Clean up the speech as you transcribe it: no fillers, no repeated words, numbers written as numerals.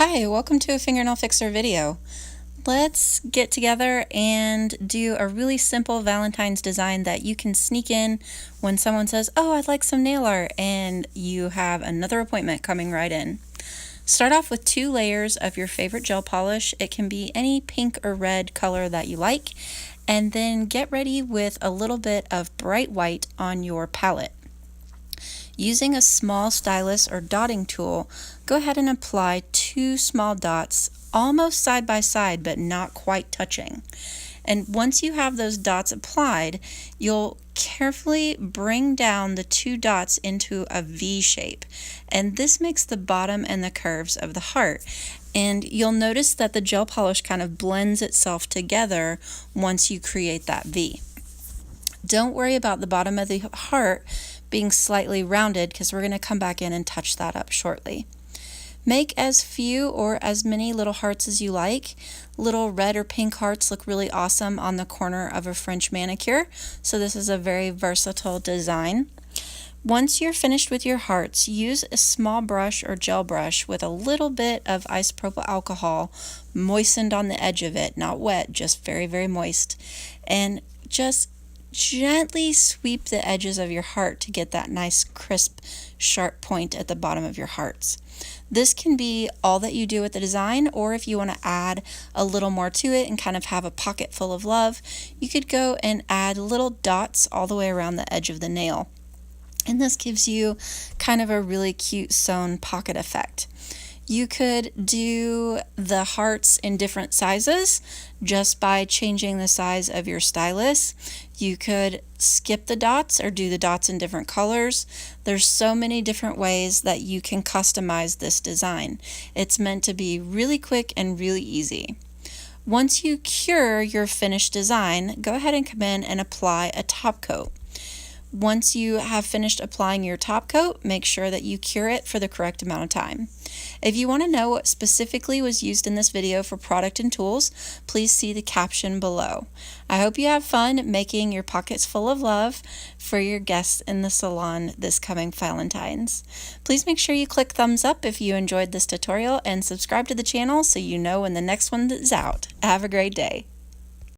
Hi, welcome to a FingerNailFixer video. Let's get together and do a really simple Valentine's design that you can sneak in when someone says, "Oh, I'd like some nail art," and you have another appointment coming right in. Start off with 2 layers of your favorite gel polish. It can be any pink or red color that you like, and then get ready with a little bit of bright white on your palette. Using a small stylus or dotting tool, go ahead and apply 2 small dots almost side by side but not quite touching. And once you have those dots applied, you'll carefully bring down the 2 dots into a V shape. And this makes the bottom and the curves of the heart. And you'll notice that the gel polish kind of blends itself together once you create that V. Don't worry about the bottom of the heart being slightly rounded because we're going to come back in and touch that up shortly. Make as few or as many little hearts as you like. Little red or pink hearts look really awesome on the corner of a French manicure, so this is a very versatile design. Once you're finished with your hearts, use a small brush or gel brush with a little bit of isopropyl alcohol moistened on the edge of it, not wet, just very, very moist, and just gently sweep the edges of your heart to get that nice crisp sharp point at the bottom of your hearts. This can be all that you do with the design, or if you want to add a little more to it and kind of have a pocket full of love, you could go and add little dots all the way around the edge of the nail. And this gives you kind of a really cute sewn pocket effect. You could do the hearts in different sizes just by changing the size of your stylus. You could skip the dots or do the dots in different colors. There's so many different ways that you can customize this design. It's meant to be really quick and really easy. Once you cure your finished design, go ahead and come in and apply a top coat. Once you have finished applying your top coat, make sure that you cure it for the correct amount of time. If you want to know what specifically was used in this video for product and tools, please see the caption below. I hope you have fun making your pockets full of love for your guests in the salon this coming Valentine's. Please make sure you click thumbs up if you enjoyed this tutorial and subscribe to the channel so you know when the next one is out. Have a great day.